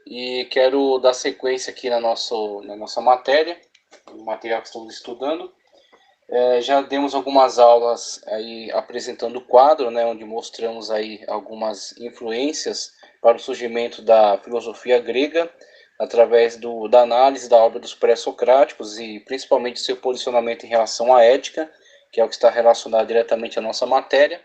e quero dar sequência aqui na nossa matéria, no material que estamos estudando. Já demos algumas aulas aí apresentando o quadro, né, onde mostramos aí algumas influências para o surgimento da filosofia grega através da análise da obra dos pré-socráticos e principalmente seu posicionamento em relação à ética, que é o que está relacionado diretamente à nossa matéria.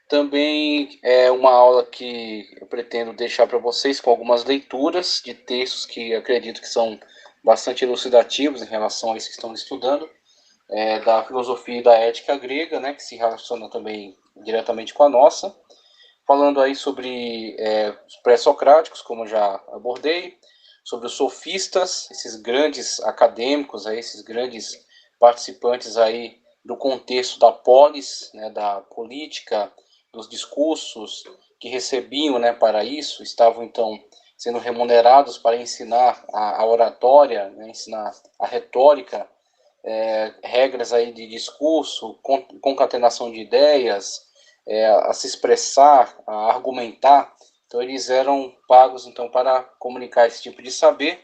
Também é uma aula que eu pretendo deixar para vocês com algumas leituras de textos que acredito que são bastante elucidativos em relação a isso que estão estudando, da filosofia e da ética grega, né, que se relaciona também diretamente com a nossa, falando aí sobre os pré-socráticos, como eu já abordei, sobre os sofistas, esses grandes acadêmicos, aí, esses grandes participantes aí do contexto da polis, né, da política, dos discursos que recebiam, né, para isso, estavam então sendo remunerados para ensinar a oratória, né, ensinar a retórica, regras aí de discurso, concatenação de ideias, a se expressar, a argumentar. Então eles eram pagos então para comunicar esse tipo de saber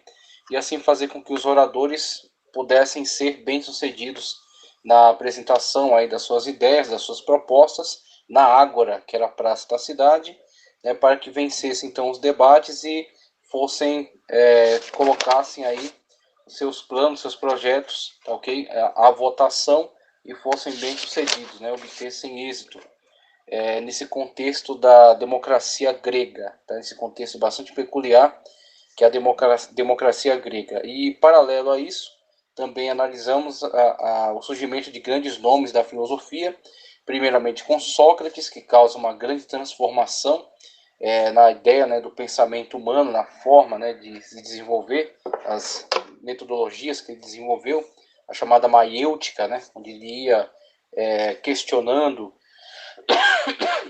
e assim fazer com que os oradores pudessem ser bem-sucedidos na apresentação aí das suas ideias, das suas propostas, na ágora, que era a praça da cidade, né, para que vencessem então os debates e fossem, colocassem aí seus planos, seus projetos, tá ok? A votação e fossem bem-sucedidos, né? Obtessem êxito. Nesse contexto da democracia grega, tá? Nesse contexto bastante peculiar, que é a democracia grega. E, paralelo a isso, também analisamos o surgimento de grandes nomes da filosofia, primeiramente com Sócrates, que causa uma grande transformação na ideia, né, do pensamento humano, na forma, né, de se desenvolver, as metodologias que ele desenvolveu, a chamada maiêutica, né, onde ele ia questionando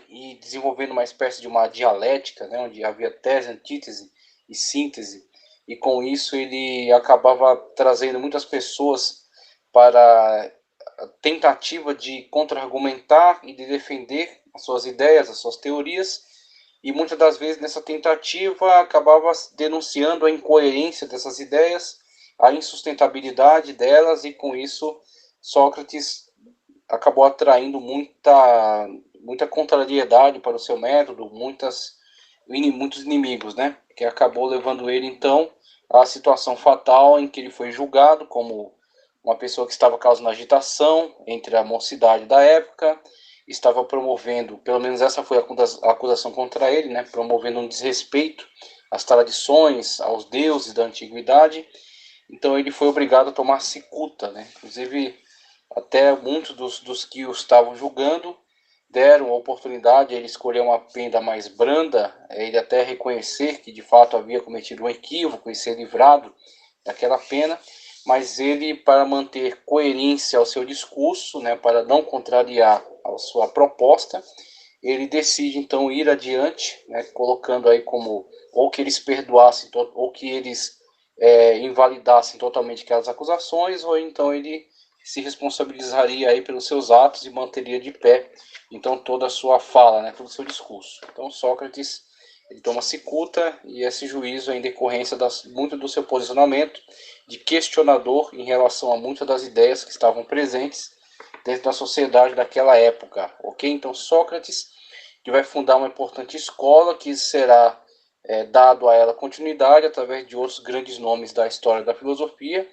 e desenvolvendo uma espécie de uma dialética, né, onde havia tese, antítese e síntese, e com isso ele acabava trazendo muitas pessoas para a tentativa de contra-argumentar e de defender as suas ideias, as suas teorias, e muitas das vezes nessa tentativa acabava denunciando a incoerência dessas ideias, a insustentabilidade delas, e com isso Sócrates acabou atraindo muita contrariedade para o seu método, muitos inimigos, né? Que acabou levando ele então à situação fatal em que ele foi julgado como uma pessoa que estava causando agitação entre a mocidade da época, estava promovendo, pelo menos essa foi a acusação contra ele, né? Promovendo um desrespeito às tradições, aos deuses da antiguidade. Então ele foi obrigado a tomar cicuta, né? Inclusive até muitos dos que o estavam julgando deram a oportunidade a ele escolher uma pena mais branda, ele até reconhecer que de fato havia cometido um equívoco e ser livrado daquela pena, mas ele, para manter coerência ao seu discurso, né, para não contrariar a sua proposta, ele decide então ir adiante, né, colocando aí como ou que eles perdoassem ou que eles invalidassem totalmente aquelas acusações, ou então ele se responsabilizaria aí pelos seus atos e manteria de pé então toda a sua fala, né, todo o seu discurso. Então Sócrates ele toma cicuta e esse juízo é em decorrência muito do seu posicionamento de questionador em relação a muitas das ideias que estavam presentes dentro da sociedade daquela época, ok? Então Sócrates que vai fundar uma importante escola que será dado a ela continuidade através de outros grandes nomes da história da filosofia,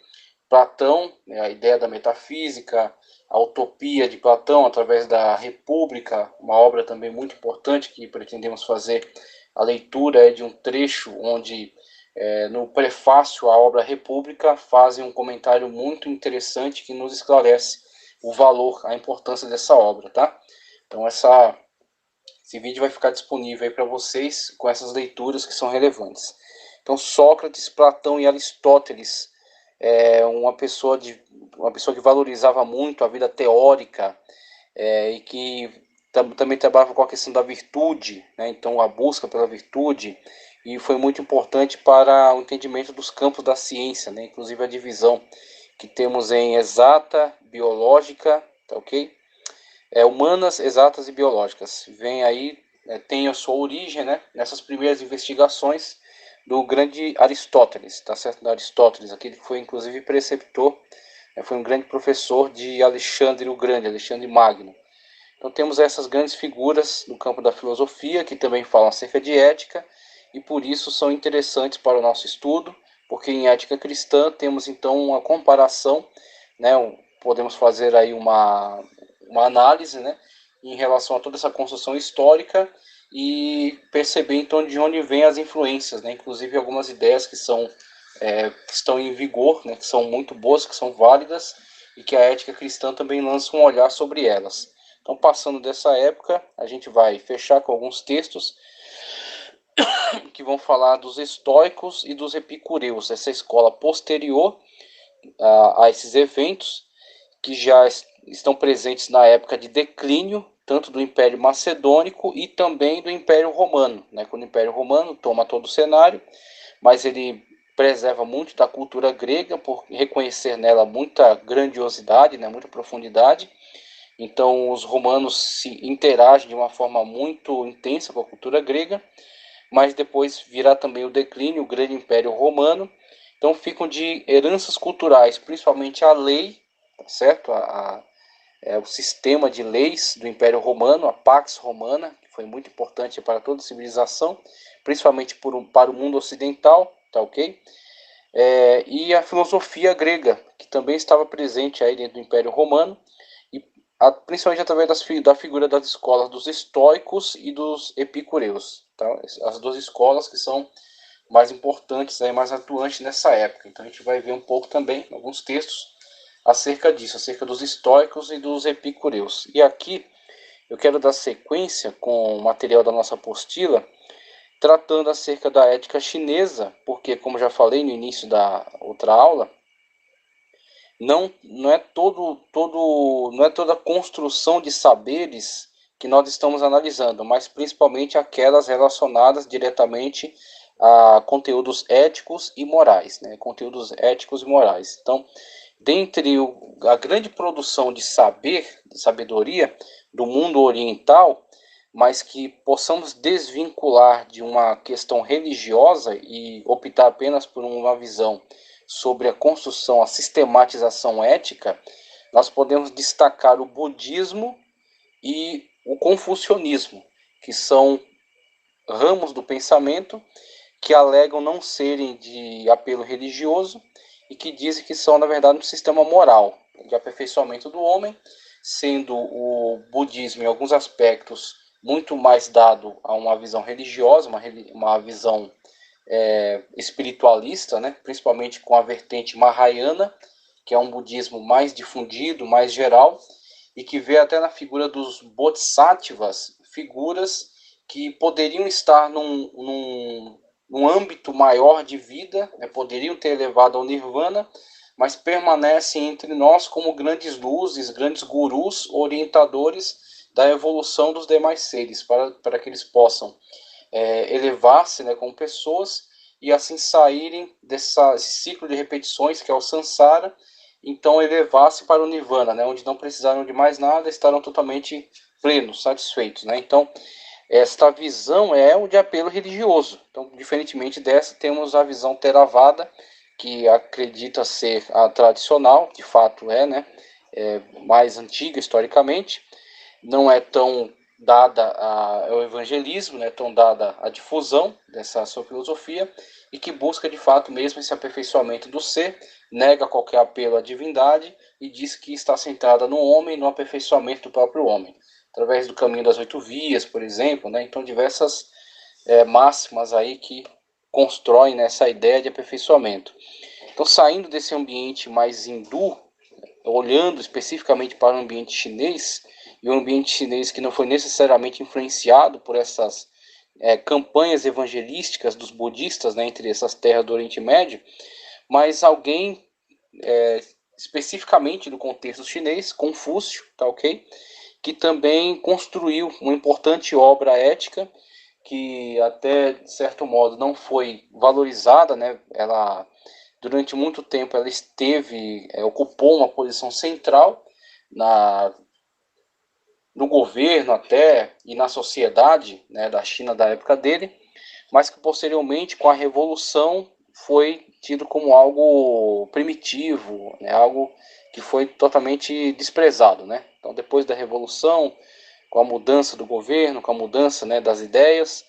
Platão, né, a ideia da metafísica, a utopia de Platão através da República, uma obra também muito importante que pretendemos fazer a leitura de um trecho onde no prefácio à obra República fazem um comentário muito interessante que nos esclarece o valor, a importância dessa obra, tá? Então esse vídeo vai ficar disponível aí para vocês com essas leituras que são relevantes. Então Sócrates, Platão e Aristóteles uma pessoa que valorizava muito a vida teórica e que também trabalhava com a questão da virtude, né? Então a busca pela virtude, e foi muito importante para o entendimento dos campos da ciência, né? Inclusive a divisão que temos em exata, biológica, tá ok? Humanas, exatas e biológicas. Vem aí, tem a sua origem, né? Nessas primeiras investigações do grande Aristóteles, tá certo? Do Aristóteles, aquele que foi inclusive preceptor, foi um grande professor de Alexandre o Grande, Alexandre Magno. Então temos essas grandes figuras no campo da filosofia que também falam acerca de ética e por isso são interessantes para o nosso estudo, porque em ética cristã temos então uma comparação, né, podemos fazer aí uma análise, né, em relação a toda essa construção histórica e perceber então de onde vêm as influências, né, inclusive algumas ideias que que estão em vigor, né, que são muito boas, que são válidas e que a ética cristã também lança um olhar sobre elas. Então, passando dessa época, a gente vai fechar com alguns textos que vão falar dos estoicos e dos epicureus, essa escola posterior a esses eventos, que já estão presentes na época de declínio, tanto do Império Macedônico e também do Império Romano, né? Quando o Império Romano toma todo o cenário, mas ele preserva muito da cultura grega, por reconhecer nela muita grandiosidade, né? Muita profundidade. Então, os romanos se interagem de uma forma muito intensa com a cultura grega, mas depois virá também o declínio, o grande Império Romano. Então, ficam de heranças culturais, principalmente a lei, tá certo? O sistema de leis do Império Romano, a Pax Romana, que foi muito importante para toda a civilização, principalmente para o mundo ocidental, tá ok? E a filosofia grega, que também estava presente aí dentro do Império Romano, principalmente através da figura das escolas dos estoicos e dos epicureus. Tá? As duas escolas que são mais importantes, mais atuantes nessa época. Então a gente vai ver um pouco também, alguns textos, acerca disso, acerca dos estoicos e dos epicureus. E aqui eu quero dar sequência com o material da nossa apostila, tratando acerca da ética chinesa, porque, como já falei no início da outra aula, não é não é toda a construção de saberes que nós estamos analisando, mas principalmente aquelas relacionadas diretamente a conteúdos éticos e morais, né? Conteúdos éticos e morais. Então, dentre a grande produção de de sabedoria do mundo oriental, mas que possamos desvincular de uma questão religiosa e optar apenas por uma visão sobre a construção, a sistematização ética, nós podemos destacar o budismo e o confucionismo, que são ramos do pensamento que alegam não serem de apelo religioso e que dizem que são, na verdade, um sistema moral de aperfeiçoamento do homem, sendo o budismo, em alguns aspectos, muito mais dado a uma visão religiosa, uma visão espiritualista, né? Principalmente com a vertente Mahayana, que é um budismo mais difundido, mais geral, e que vê até na figura dos bodhisattvas, figuras que poderiam estar num âmbito maior de vida, né? Poderiam ter elevado ao nirvana, mas permanecem entre nós como grandes luzes, grandes gurus, orientadores da evolução dos demais seres, para que eles possam elevar-se, né, como pessoas e assim saírem desse ciclo de repetições que é o samsara, então elevar-se para o nirvana, né, onde não precisaram de mais nada, estarão totalmente plenos, satisfeitos, né? Então, esta visão é o de apelo religioso. Então, diferentemente dessa, temos a visão Theravada, que acredita ser a tradicional, de fato né, mais antiga historicamente, não é tão dada ao evangelismo, não é tão dada à difusão dessa sua filosofia, e que busca de fato mesmo esse aperfeiçoamento do ser, nega qualquer apelo à divindade e diz que está centrada no homem, no aperfeiçoamento do próprio homem, através do caminho das 8 vias, por exemplo, né? Então diversas máximas aí que constroem nessa ideia de aperfeiçoamento. Então, saindo desse ambiente mais hindu, olhando especificamente para o ambiente chinês, e o ambiente chinês que não foi necessariamente influenciado por essas campanhas evangelísticas dos budistas, né, entre essas terras do Oriente Médio, mas alguém especificamente do contexto chinês, Confúcio, tá ok? Que também construiu uma importante obra ética que até de certo modo não foi valorizada, né? Ela durante muito tempo ela ocupou uma posição central no governo até e na sociedade, né, da China da época dele, mas que posteriormente, com a Revolução, foi tido como algo primitivo, né? Algo que foi totalmente desprezado, né? Então, depois da Revolução, com a mudança do governo, com a mudança, né, das ideias,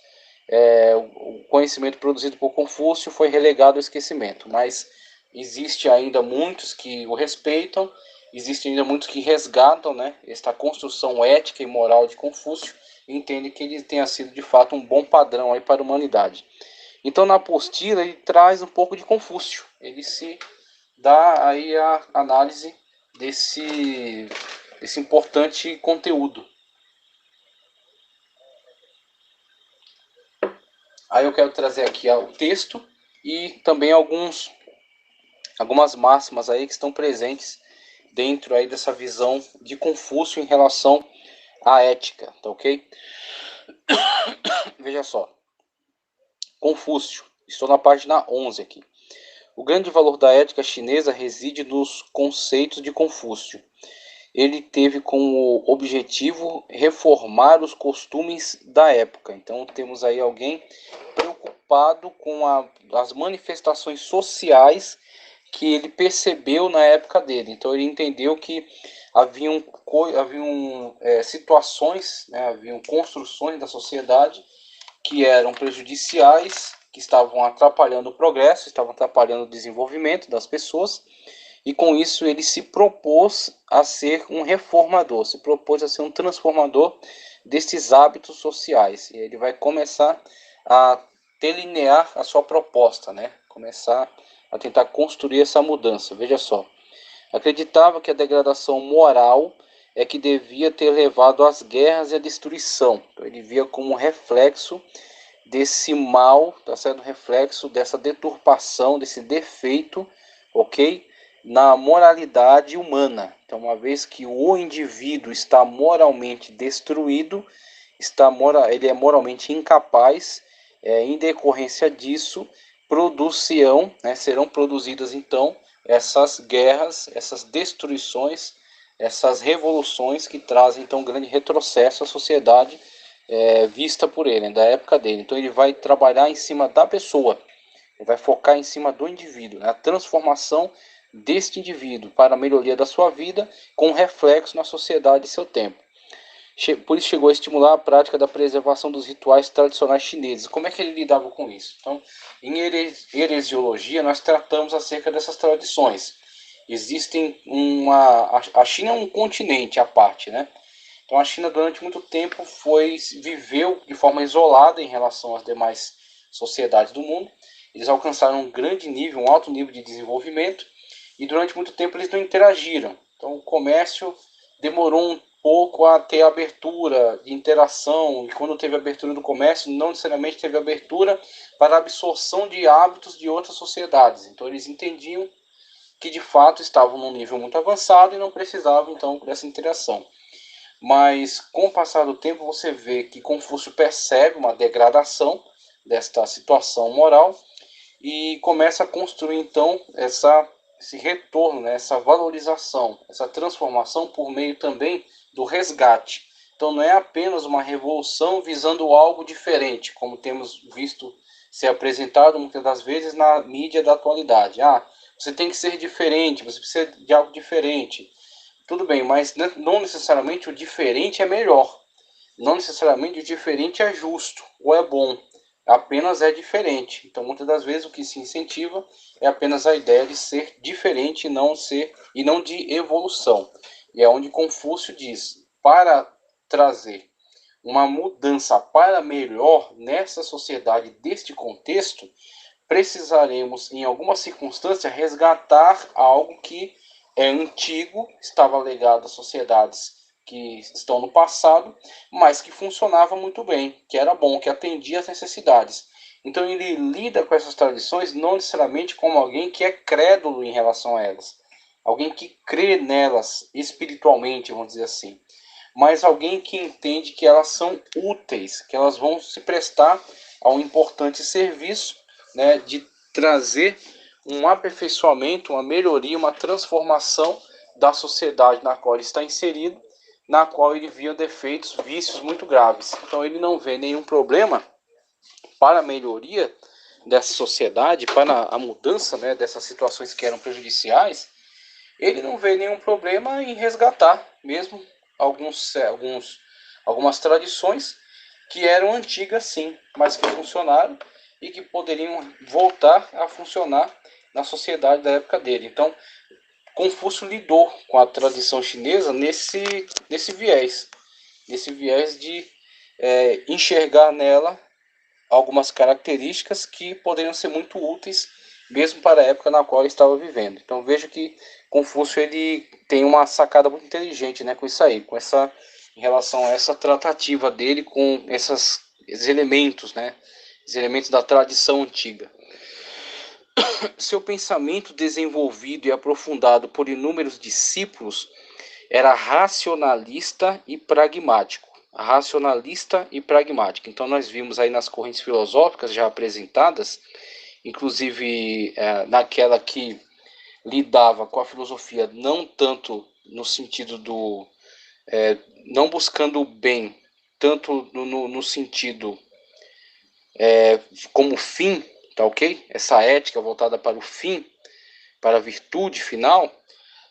o conhecimento produzido por Confúcio foi relegado ao esquecimento, mas existe ainda muitos que o respeitam, existem ainda muitos que resgatam, né, esta construção ética e moral de Confúcio e entendem que ele tenha sido de fato um bom padrão aí para a humanidade. Então, na apostila, ele traz um pouco de Confúcio, ele se dá aí a análise desse importante conteúdo. Aí eu quero trazer aqui o texto e também algumas máximas aí que estão presentes dentro aí dessa visão de Confúcio em relação à ética, tá ok? Veja só, Confúcio, estou na página 11 aqui. O grande valor da ética chinesa reside nos conceitos de Confúcio. Ele teve como objetivo reformar os costumes da época. Então temos aí alguém preocupado com as manifestações sociais que ele percebeu na época dele. Então ele entendeu que haviam situações, né, haviam construções da sociedade que eram prejudiciais, que estavam atrapalhando o progresso, estavam atrapalhando o desenvolvimento das pessoas, e com isso ele se propôs a ser um reformador, se propôs a ser um transformador desses hábitos sociais. E ele vai começar a delinear a sua proposta, né? Começar a tentar construir essa mudança. Veja só, acreditava que a degradação moral é que devia ter levado às guerras e à destruição. Então, ele via como reflexo desse mal, tá sendo reflexo dessa deturpação, desse defeito, ok? Na moralidade humana. Então, uma vez que o indivíduo está moralmente destruído, ele é moralmente incapaz, em decorrência disso, né, serão produzidas então essas guerras, essas destruições, essas revoluções que trazem então um grande retrocesso à sociedade vista por ele, da época dele. Então ele vai trabalhar em cima da pessoa, ele vai focar em cima do indivíduo, né? A transformação deste indivíduo para a melhoria da sua vida com reflexo na sociedade e seu tempo. Por isso chegou a estimular a prática da preservação dos rituais tradicionais chineses. Como é que ele lidava com isso? Então, em heresiologia, nós tratamos acerca dessas tradições. Existem a China é um continente à parte, né? Então a China durante muito tempo viveu de forma isolada em relação às demais sociedades do mundo. Eles alcançaram um grande nível, um alto nível de desenvolvimento e durante muito tempo eles não interagiram. Então o comércio demorou um pouco a ter abertura de interação, e quando teve abertura do comércio, não necessariamente teve abertura para a absorção de hábitos de outras sociedades. Então eles entendiam que de fato estavam num nível muito avançado e não precisavam então dessa interação. Mas com o passar do tempo você vê que Confúcio percebe uma degradação desta situação moral e começa a construir então esse retorno, né, essa valorização, essa transformação por meio também do resgate. Então não é apenas uma revolução visando algo diferente, como temos visto ser apresentado muitas das vezes na mídia da atualidade. Você tem que ser diferente, você precisa de algo diferente. Tudo bem, mas não necessariamente o diferente é melhor. Não necessariamente o diferente é justo ou é bom. Apenas é diferente. Então, muitas das vezes o que se incentiva é apenas a ideia de ser diferente e não de evolução. E é onde Confúcio diz: para trazer uma mudança para melhor nessa sociedade deste contexto, precisaremos, em alguma circunstância, resgatar algo que é antigo, estava legado às sociedades que estão no passado, mas que funcionava muito bem, que era bom, que atendia às necessidades. Então ele lida com essas tradições não necessariamente como alguém que é crédulo em relação a elas, alguém que crê nelas espiritualmente, vamos dizer assim, mas alguém que entende que elas são úteis, que elas vão se prestar a um importante serviço, né, de trazer um aperfeiçoamento, uma melhoria, uma transformação da sociedade na qual ele está inserido, na qual ele via defeitos, vícios muito graves. Então ele não vê nenhum problema para a melhoria dessa sociedade, para a mudança, né, dessas situações que eram prejudiciais, ele não vê nenhum problema em resgatar mesmo algumas tradições que eram antigas sim, mas que funcionaram e que poderiam voltar a funcionar na sociedade da época dele. Então, Confúcio lidou com a tradição chinesa nesse viés de enxergar nela algumas características que poderiam ser muito úteis mesmo para a época na qual ele estava vivendo. Então veja que Confúcio ele tem uma sacada muito inteligente, né, com isso aí, em relação a essa tratativa dele com esses elementos, né, os elementos da tradição antiga. Seu pensamento desenvolvido e aprofundado por inúmeros discípulos era racionalista e pragmático. Racionalista e pragmático. Então nós vimos aí nas correntes filosóficas já apresentadas, inclusive naquela que lidava com a filosofia não tanto no sentido do não buscando o bem, tanto no sentido como fim, tá ok? Essa ética voltada para o fim, para a virtude final,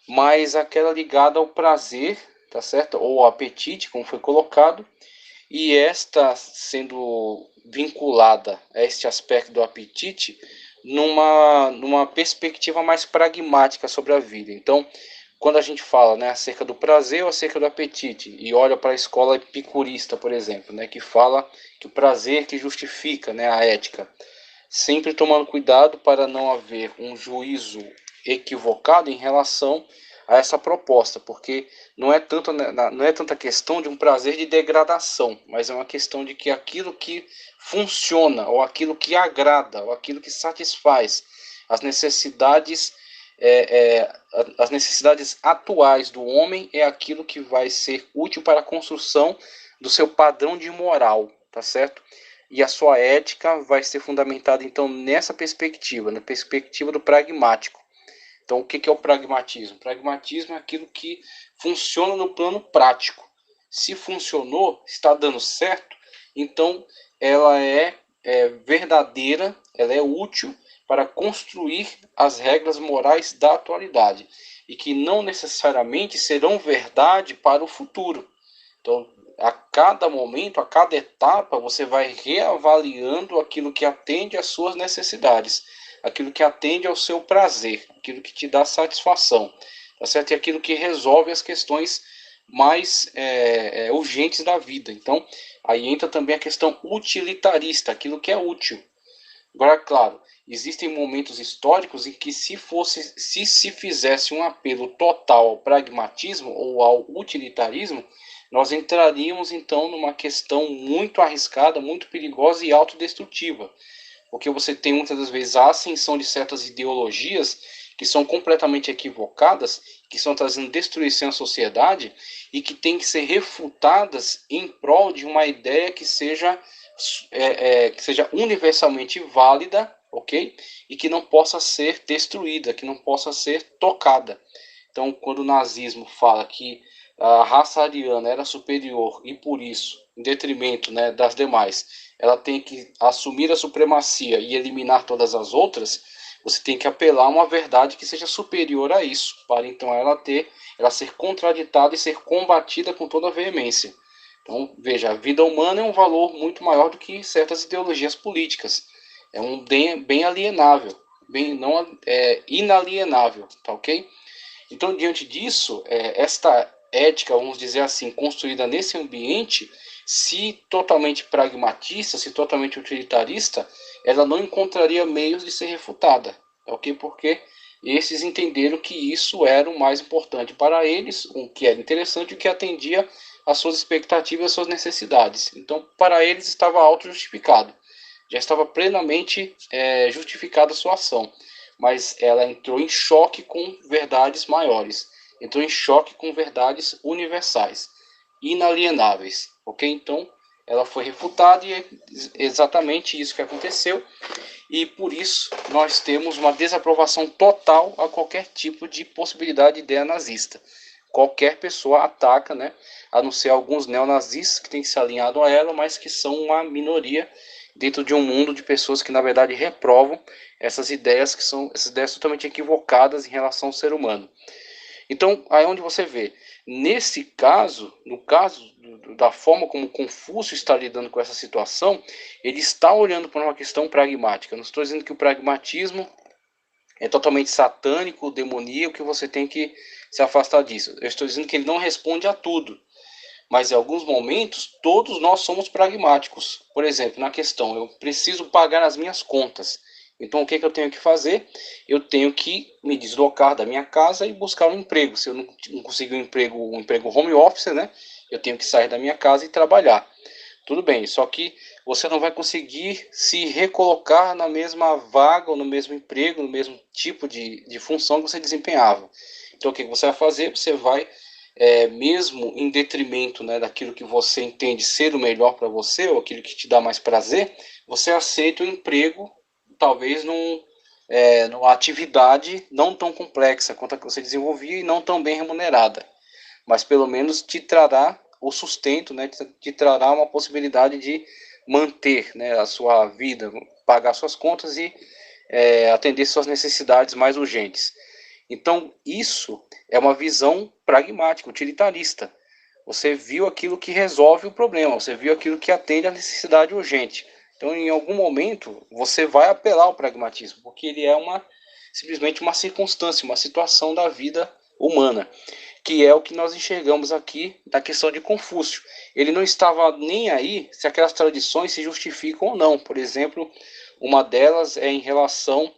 mas aquela ligada ao prazer, tá certo? Ou ao apetite, como foi colocado, e esta sendo vinculada a este aspecto do apetite numa perspectiva mais pragmática sobre a vida. Então, quando a gente fala, né, acerca do prazer ou acerca do apetite, e olha para a escola epicurista, por exemplo, né, que fala que o prazer que justifica, né, a ética, sempre tomando cuidado para não haver um juízo equivocado em relação a essa proposta, porque não é tanta questão de um prazer de degradação, mas é uma questão de que aquilo que funciona, ou aquilo que agrada, ou aquilo que satisfaz as necessidades as necessidades atuais do homem é aquilo que vai ser útil para a construção do seu padrão de moral, tá certo? E a sua ética vai ser fundamentada então nessa perspectiva, na perspectiva do pragmático. Então, o que é o pragmatismo? O pragmatismo é aquilo que funciona no plano prático. Se funcionou, está dando certo, então ela é verdadeira, ela é útil para construir as regras morais da atualidade e que não necessariamente serão verdade para o futuro. Então, a cada momento, a cada etapa, você vai reavaliando aquilo que atende às suas necessidades, aquilo que atende ao seu prazer, aquilo que te dá satisfação, tá certo? E aquilo que resolve as questões mais urgentes da vida. Então, aí entra também a questão utilitarista, aquilo que é útil. Agora, claro, existem momentos históricos em que se fizesse um apelo total ao pragmatismo ou ao utilitarismo, nós entraríamos então numa questão muito arriscada, muito perigosa e autodestrutiva, porque você tem muitas das vezes a ascensão de certas ideologias que são completamente equivocadas, que estão trazendo destruição à sociedade e que têm que ser refutadas em prol de uma ideia que seja universalmente válida, ok? E que não possa ser destruída, que não possa ser tocada. Então, quando o nazismo fala que a raça ariana era superior e por isso, em detrimento, né, das demais, ela tem que assumir a supremacia e eliminar todas as outras, você tem que apelar a uma verdade que seja superior a isso, para então ela ser contraditada e ser combatida com toda a veemência. Então, veja, a vida humana é um valor muito maior do que certas ideologias políticas. É um bem alienável, inalienável, tá ok? Então, diante disso, esta ética, vamos dizer assim, construída nesse ambiente, se totalmente pragmatista, se totalmente utilitarista, ela não encontraria meios de ser refutada, ok? Porque esses entenderam que isso era o mais importante para eles, o que era interessante e o que atendia às suas expectativas e às suas necessidades. Então, para eles estava auto-justificado, já estava plenamente justificada a sua ação, mas ela entrou em choque com verdades maiores, entrou em choque com verdades universais, inalienáveis, ok? Então, ela foi refutada e é exatamente isso que aconteceu, e por isso nós temos uma desaprovação total a qualquer tipo de possibilidade de ideia nazista. Qualquer pessoa ataca, né? A não ser alguns neonazistas que têm se alinhado a ela, mas que são uma minoria dentro de um mundo de pessoas que na verdade reprovam essas ideias, que são essas ideias totalmente equivocadas em relação ao ser humano. Então, aí onde você vê, nesse caso, no caso da forma como Confúcio está lidando com essa situação, ele está olhando para uma questão pragmática. Não estou dizendo que o pragmatismo é totalmente satânico, demoníaco, que você tem que se afastar disso. Eu estou dizendo que ele não responde a tudo. Mas em alguns momentos, todos nós somos pragmáticos. Por exemplo, na questão, eu preciso pagar as minhas contas. Então, o que eu tenho que fazer? Eu tenho que me deslocar da minha casa e buscar um emprego. Se eu não conseguir um emprego home office, né? Eu tenho que sair da minha casa e trabalhar. Tudo bem, só que você não vai conseguir se recolocar na mesma vaga ou no mesmo emprego, no mesmo tipo de função que você desempenhava. Então, o que você vai fazer? Você vai, mesmo em detrimento, né, daquilo que você entende ser o melhor para você, ou aquilo que te dá mais prazer, você aceita o emprego, talvez numa atividade não tão complexa quanto a que você desenvolvia e não tão bem remunerada, mas pelo menos te trará o sustento, né, te trará uma possibilidade de manter, né, a sua vida, pagar suas contas e atender suas necessidades mais urgentes. Então, isso é uma visão pragmática, utilitarista. Você viu aquilo que resolve o problema, você viu aquilo que atende à necessidade urgente. Então, em algum momento, você vai apelar ao pragmatismo, porque ele é simplesmente uma circunstância, uma situação da vida humana, que é o que nós enxergamos aqui da questão de Confúcio. Ele não estava nem aí se aquelas tradições se justificam ou não. Por exemplo, uma delas é em relação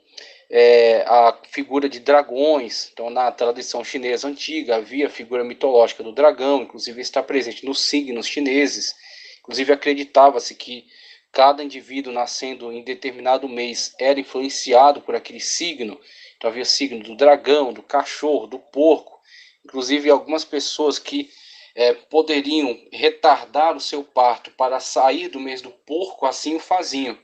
a figura de dragões. Então, na tradição chinesa antiga, havia a figura mitológica do dragão, inclusive está presente nos signos chineses. Inclusive, acreditava-se que cada indivíduo nascendo em determinado mês era influenciado por aquele signo. Então, havia signo do dragão, do cachorro, do porco. Inclusive, algumas pessoas que poderiam retardar o seu parto para sair do mês do porco, assim o faziam,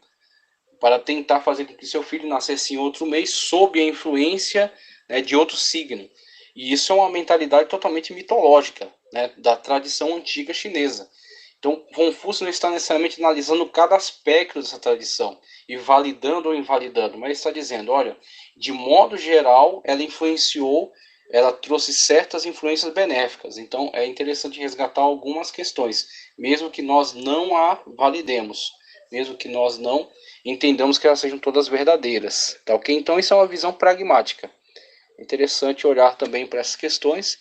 para tentar fazer com que seu filho nascesse em outro mês sob a influência, né, de outro signo. E isso é uma mentalidade totalmente mitológica, né, da tradição antiga chinesa. Então, Confúcio não está necessariamente analisando cada aspecto dessa tradição e validando ou invalidando, mas está dizendo, olha, de modo geral, ela influenciou, ela trouxe certas influências benéficas. Então, é interessante resgatar algumas questões, mesmo que nós não a validemos, mesmo que nós não entendamos que elas sejam todas verdadeiras, tá ok? Então isso é uma visão pragmática. É interessante olhar também para essas questões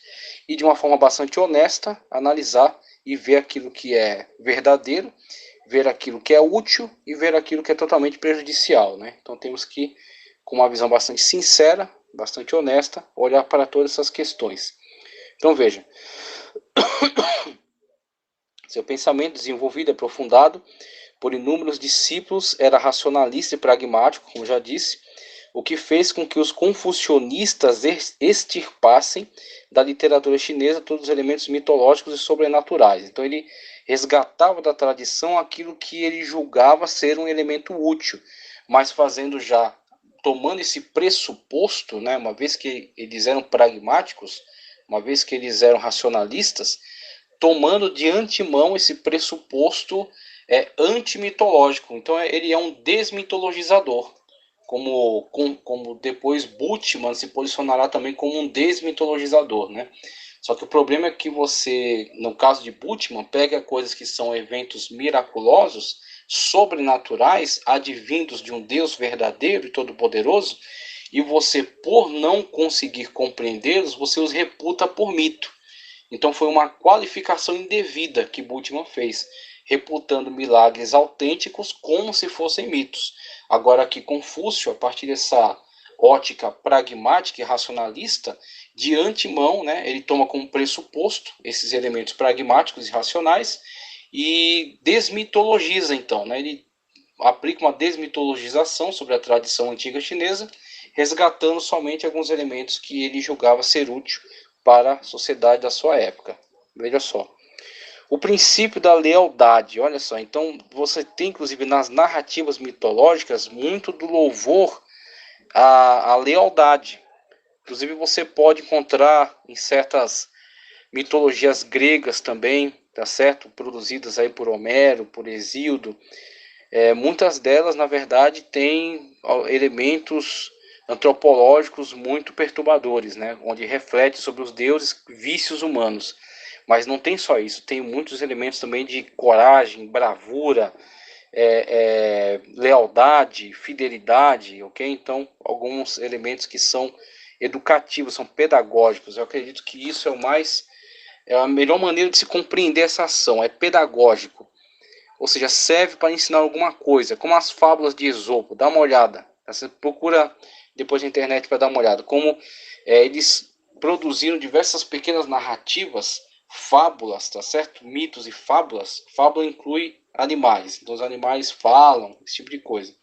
e de uma forma bastante honesta analisar e ver aquilo que é verdadeiro, ver aquilo que é útil e ver aquilo que é totalmente prejudicial, né? Então temos que, com uma visão bastante sincera, bastante honesta, olhar para todas essas questões. Então veja, seu pensamento desenvolvido e aprofundado por inúmeros discípulos era racionalista e pragmático, como já disse, o que fez com que os confucionistas extirpassem da literatura chinesa todos os elementos mitológicos e sobrenaturais. Então ele resgatava da tradição aquilo que ele julgava ser um elemento útil, mas fazendo já, tomando esse pressuposto, né, uma vez que eles eram pragmáticos, uma vez que eles eram racionalistas, tomando de antemão esse pressuposto antimitológico. Então ele é um desmitologizador, como depois Bultmann se posicionará também como um desmitologizador, né? Só que o problema é que você, no caso de Bultmann, pega coisas que são eventos miraculosos, sobrenaturais, advindos de um Deus verdadeiro e todo-poderoso, e você, por não conseguir compreendê-los, você os reputa por mito. Então foi uma qualificação indevida que Bultmann fez, reputando milagres autênticos como se fossem mitos. Agora que Confúcio, a partir dessa ótica pragmática e racionalista, de antemão, né, ele toma como pressuposto esses elementos pragmáticos e racionais e desmitologiza, então, né, ele aplica uma desmitologização sobre a tradição antiga chinesa, resgatando somente alguns elementos que ele julgava ser útil para a sociedade da sua época. Veja só. O princípio da lealdade, olha só, então você tem inclusive nas narrativas mitológicas muito do louvor à lealdade. Inclusive você pode encontrar em certas mitologias gregas também, tá certo? Produzidas aí por Homero, por Hesíodo, muitas delas, na verdade, têm elementos antropológicos muito perturbadores, né? Onde reflete sobre os deuses vícios humanos. Mas não tem só isso, tem muitos elementos também de coragem, bravura, lealdade, fidelidade, ok? Então, alguns elementos que são educativos, são pedagógicos. Eu acredito que isso é a melhor maneira de se compreender essa ação, é pedagógico. Ou seja, serve para ensinar alguma coisa, como as fábulas de Esopo. Dá uma olhada, você procura depois na internet para dar uma olhada, como eles produziram diversas pequenas narrativas, fábulas, tá certo? Mitos e fábulas. Fábula inclui animais, então os animais falam, esse tipo de coisa.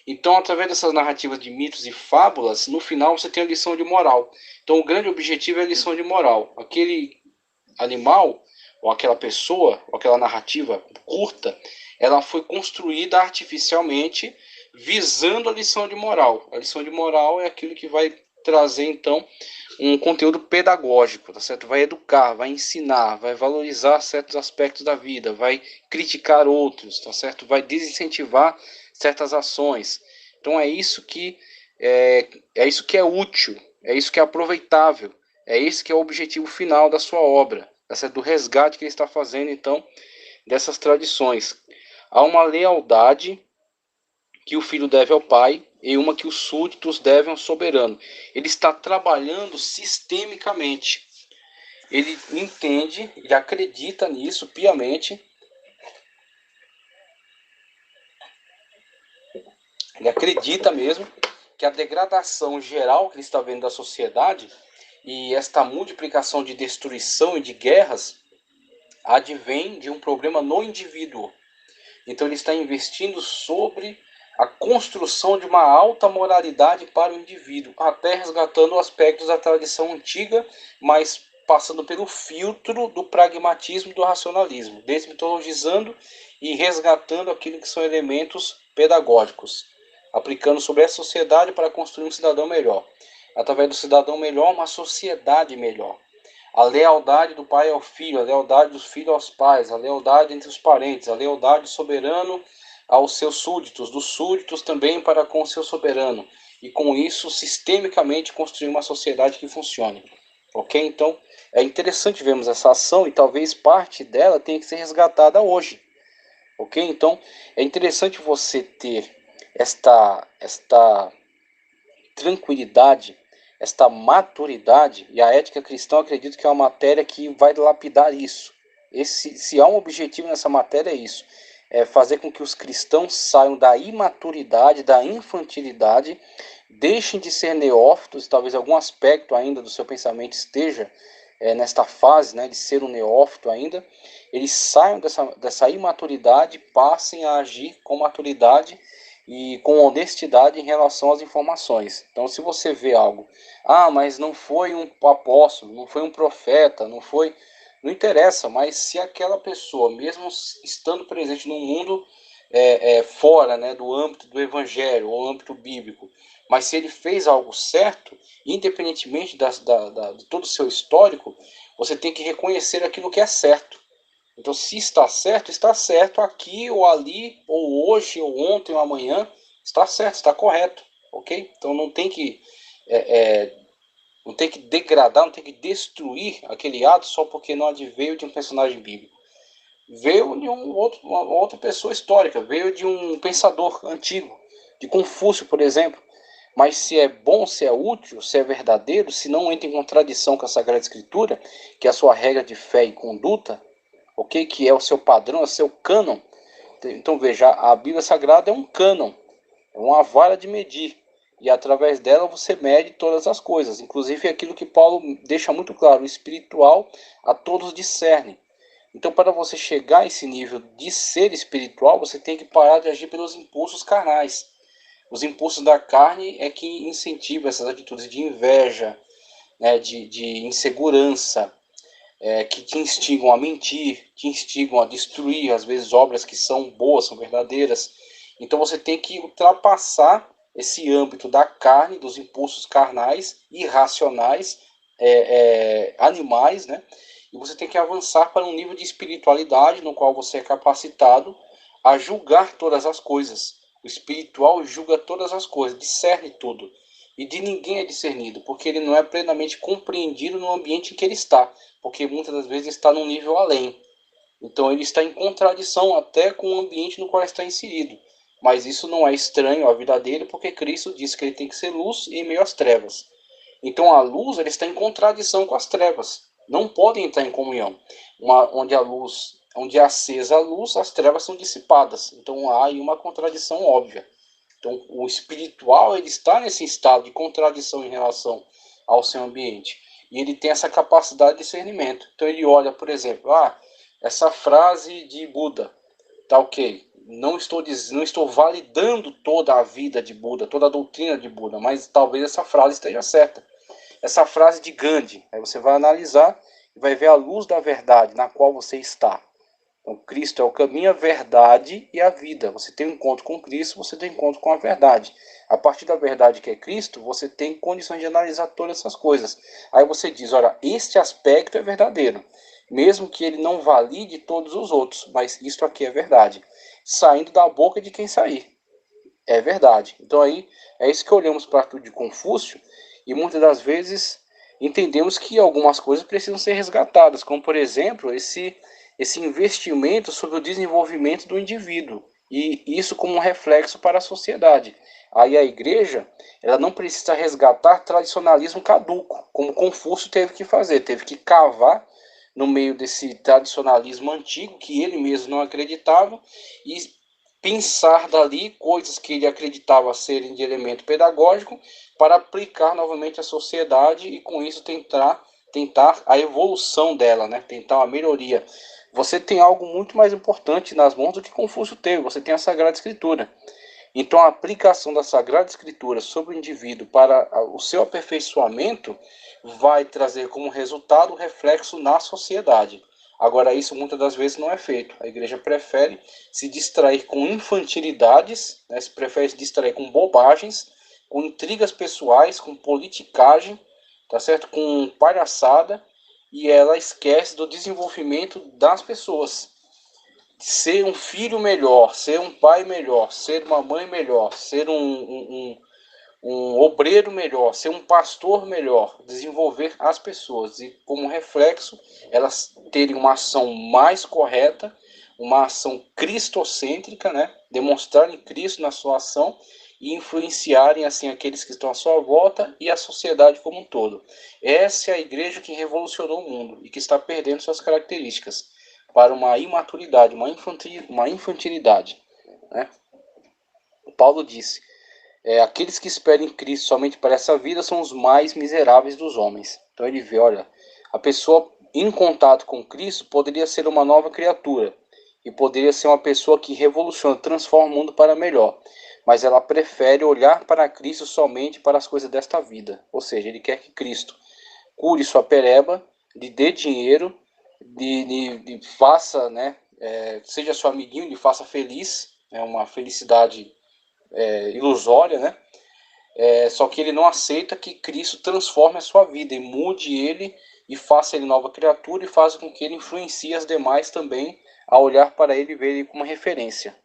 Então, através dessas narrativas de mitos e fábulas, no final você tem a lição de moral. Então, o grande objetivo é a lição de moral. Aquele animal, ou aquela pessoa, ou aquela narrativa curta, ela foi construída artificialmente visando a lição de moral. A lição de moral é aquilo que vai trazer, então, um conteúdo pedagógico, tá certo? Vai educar, vai ensinar, vai valorizar certos aspectos da vida, vai criticar outros, tá certo? Vai desincentivar certas ações. Então é isso que é útil, é isso que é aproveitável, é esse que é o objetivo final da sua obra, tá certo? Do resgate que ele está fazendo, então, dessas tradições. Há uma lealdade que o filho deve ao pai e uma que os súditos devem ao soberano. Ele está trabalhando sistemicamente. Ele entende, ele acredita nisso piamente. Ele acredita mesmo que a degradação geral que ele está vendo da sociedade e esta multiplicação de destruição e de guerras advém de um problema no indivíduo. Então ele está investindo sobre a construção de uma alta moralidade para o indivíduo, até resgatando aspectos da tradição antiga, mas passando pelo filtro do pragmatismo e do racionalismo, desmitologizando e resgatando aquilo que são elementos pedagógicos, aplicando sobre a sociedade para construir um cidadão melhor. Através do cidadão melhor, uma sociedade melhor. A lealdade do pai ao filho, a lealdade dos filhos aos pais, a lealdade entre os parentes, a lealdade do soberano aos seus súditos, dos súditos também para com o seu soberano. E com isso, sistemicamente, construir uma sociedade que funcione. Ok? Então, é interessante vermos essa ação e talvez parte dela tenha que ser resgatada hoje. Ok? Então, é interessante você ter esta tranquilidade, esta maturidade, e a ética cristã, eu acredito que é uma matéria que vai lapidar isso. Se há um objetivo nessa matéria, é isso. É fazer com que os cristãos saiam da imaturidade, da infantilidade, deixem de ser neófitos, talvez algum aspecto ainda do seu pensamento esteja nesta fase, né, de ser um neófito ainda, eles saiam dessa imaturidade, passem a agir com maturidade e com honestidade em relação às informações. Então, se você vê algo, mas não foi um apóstolo, não foi um profeta, não interessa, mas se aquela pessoa, mesmo estando presente no mundo fora, né, do âmbito do evangelho ou âmbito bíblico, mas se ele fez algo certo, independentemente de todo o seu histórico, você tem que reconhecer aquilo que é certo. Então, se está certo aqui ou ali, ou hoje, ou ontem, ou amanhã, está certo, está correto, ok? Então não tem que degradar, não tem que destruir aquele ato só porque não adveio de um personagem bíblico. Veio de uma outra pessoa histórica, veio de um pensador antigo, de Confúcio, por exemplo. Mas se é bom, se é útil, se é verdadeiro, se não entra em contradição com a Sagrada Escritura, que é a sua regra de fé e conduta, ok? Que é o seu padrão, é o seu cânon. Então veja, a Bíblia Sagrada é um cânon, é uma vara de medir. E através dela você mede todas as coisas, inclusive aquilo que Paulo deixa muito claro, o espiritual a todos discerne. Então, para você chegar a esse nível de ser espiritual, você tem que parar de agir pelos impulsos carnais. Os impulsos da carne é que incentivam essas atitudes de inveja, né, de insegurança, que te instigam a mentir, te instigam a destruir, às vezes, obras que são boas, são verdadeiras. Então você tem que ultrapassar esse âmbito da carne, dos impulsos carnais, irracionais, animais, né? E você tem que avançar para um nível de espiritualidade no qual você é capacitado a julgar todas as coisas. O espiritual julga todas as coisas, discerne tudo. E de ninguém é discernido, porque ele não é plenamente compreendido no ambiente em que ele está, porque muitas das vezes está num nível além. Então ele está em contradição até com o ambiente no qual está inserido. Mas isso não é estranho à vida dele, porque Cristo disse que ele tem que ser luz em meio às trevas. Então a luz ele está em contradição com as trevas. Não podem entrar em comunhão. Onde é acesa a luz, as trevas são dissipadas. Então há aí uma contradição óbvia. Então o espiritual ele está nesse estado de contradição em relação ao seu ambiente. E ele tem essa capacidade de discernimento. Então ele olha, por exemplo, essa frase de Buda, tá ok. Não estou validando toda a vida de Buda, toda a doutrina de Buda, mas talvez essa frase esteja certa. Essa frase de Gandhi, aí você vai analisar e vai ver a luz da verdade na qual você está. Então, Cristo é o caminho, a verdade e a vida. Você tem um encontro com Cristo, você tem um encontro com a verdade. A partir da verdade que é Cristo, você tem condições de analisar todas essas coisas. Aí você diz, olha, este aspecto é verdadeiro. Mesmo que ele não valide todos os outros, mas isto aqui é verdade. Saindo da boca de quem sair. É verdade. Então aí é isso que olhamos para tudo de Confúcio e muitas das vezes entendemos que algumas coisas precisam ser resgatadas, como por exemplo esse investimento sobre o desenvolvimento do indivíduo e isso como um reflexo para a sociedade. Aí a igreja ela não precisa resgatar tradicionalismo caduco, como Confúcio teve que fazer, teve que cavar no meio desse tradicionalismo antigo que ele mesmo não acreditava e pensar dali coisas que ele acreditava serem de elemento pedagógico para aplicar novamente à sociedade e com isso tentar a evolução dela, né? Tentar a melhoria. Você tem algo muito mais importante nas mãos do que Confúcio teve, você tem a Sagrada Escritura. Então a aplicação da Sagrada Escritura sobre o indivíduo para o seu aperfeiçoamento vai trazer como resultado o reflexo na sociedade. Agora, isso muitas das vezes não é feito. A igreja prefere se distrair com infantilidades, né? Se prefere se distrair com bobagens, com intrigas pessoais, com politicagem, tá certo? Com palhaçada, e ela esquece do desenvolvimento das pessoas. Ser um filho melhor, ser um pai melhor, ser uma mãe melhor, ser um obreiro melhor, ser um pastor melhor, desenvolver as pessoas e, como reflexo, elas terem uma ação mais correta, uma ação cristocêntrica, né? Demonstrarem Cristo na sua ação e influenciarem assim aqueles que estão à sua volta e a sociedade como um todo. Essa é a igreja que revolucionou o mundo e que está perdendo suas características para uma imaturidade, uma infantilidade, né? O Paulo disse: aqueles que esperam em Cristo somente para essa vida são os mais miseráveis dos homens. Então ele vê, olha, a pessoa em contato com Cristo poderia ser uma nova criatura e poderia ser uma pessoa que revoluciona, transforma o mundo para melhor, mas ela prefere olhar para Cristo somente para as coisas desta vida. Ou seja, ele quer que Cristo cure sua pereba, lhe dê dinheiro, lhe faça, né, seja seu amiguinho, lhe faça feliz, é uma felicidade ilusória, né? Só que ele não aceita que Cristo transforme a sua vida e mude ele e faça ele nova criatura e faça com que ele influencie as demais também a olhar para ele e ver ele como referência.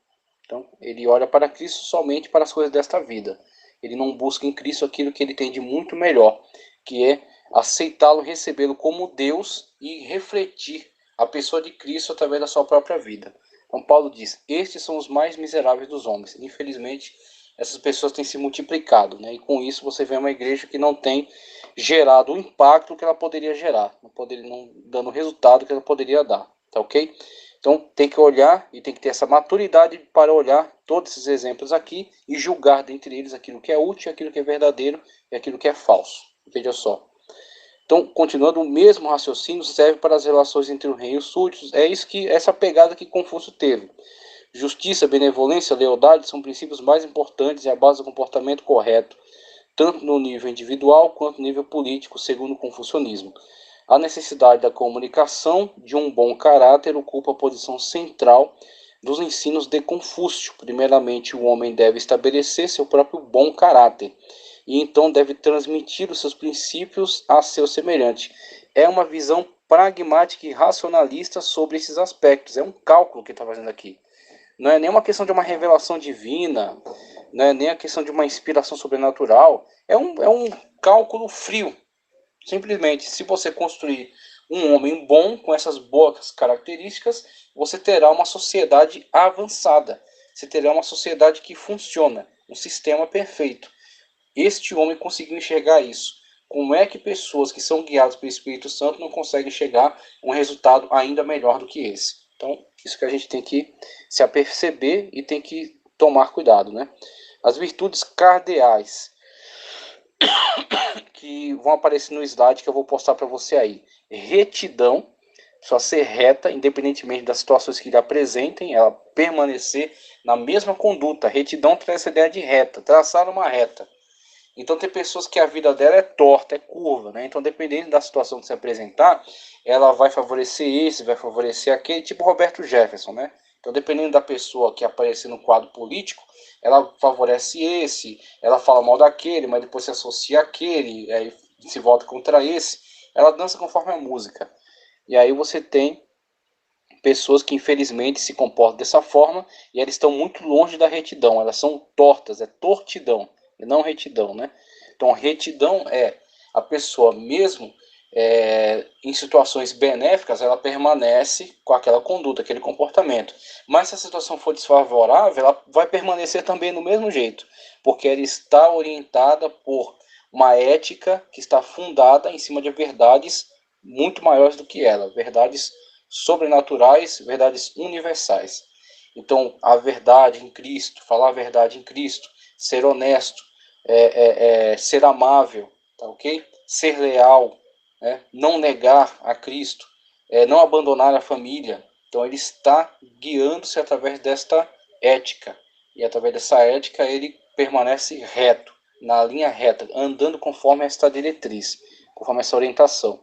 Então, ele olha para Cristo somente para as coisas desta vida. Ele não busca em Cristo aquilo que ele tem de muito melhor, que é aceitá-lo, recebê-lo como Deus e refletir a pessoa de Cristo através da sua própria vida. Então Paulo diz, estes são os mais miseráveis dos homens. Infelizmente, essas pessoas têm se multiplicado, né? E com isso você vê uma igreja que não tem gerado o impacto que ela poderia gerar, não dando o resultado que ela poderia dar, tá ok? Então tem que olhar e tem que ter essa maturidade para olhar todos esses exemplos aqui e julgar dentre eles aquilo que é útil, aquilo que é verdadeiro e aquilo que é falso. Veja só. Então, continuando, o mesmo raciocínio serve para as relações entre o rei e os súditos. É isso que essa pegada que Confúcio teve. Justiça, benevolência, lealdade são princípios mais importantes e a base do comportamento correto, tanto no nível individual quanto no nível político, segundo o confucionismo. A necessidade da comunicação de um bom caráter ocupa a posição central dos ensinos de Confúcio. Primeiramente, o homem deve estabelecer seu próprio bom caráter e então deve transmitir os seus princípios a seu semelhante. É uma visão pragmática e racionalista sobre esses aspectos. É um cálculo que está fazendo aqui. não é nem uma questão de uma revelação divina, não é nem a questão de uma inspiração sobrenatural, é um cálculo frio. Simplesmente, se você construir um homem bom com essas boas características, você terá uma sociedade avançada. Você terá uma sociedade que funciona, um sistema perfeito. Este homem conseguiu enxergar isso. Como é que pessoas que são guiadas pelo Espírito Santo não conseguem chegar a um resultado ainda melhor do que esse? Então, isso que a gente tem que se aperceber e tem que tomar cuidado, né? As virtudes cardeais que vão aparecer no slide que eu vou postar para você aí. Retidão, só ser reta, independentemente das situações que lhe apresentem, ela permanecer na mesma conduta. Retidão traz essa ideia de reta, traçar uma reta. Então tem pessoas que a vida dela é torta, é curva, né? Então dependendo da situação que se apresentar, ela vai favorecer esse, vai favorecer aquele, tipo Roberto Jefferson, né? Então dependendo da pessoa que aparecer no quadro político, ela favorece esse, ela fala mal daquele, mas depois se associa àquele, aí se volta contra esse. Ela dança conforme a música. E aí você tem pessoas que infelizmente se comportam dessa forma e elas estão muito longe da retidão, elas são tortas, é tortidão, e não retidão, né? Então retidão é a pessoa mesmo em situações benéficas, ela permanece com aquela conduta, aquele comportamento. Mas se a situação for desfavorável, ela vai permanecer também do mesmo jeito, porque ela está orientada por uma ética que está fundada em cima de verdades muito maiores do que ela, verdades sobrenaturais, verdades universais. Então, a verdade em Cristo, falar a verdade em Cristo, ser honesto, ser amável, tá ok? Ser leal, né? Não negar a Cristo, não abandonar a família. Então, ele está guiando-se através desta ética. E através dessa ética, ele permanece reto, na linha reta, andando conforme esta diretriz, conforme essa orientação.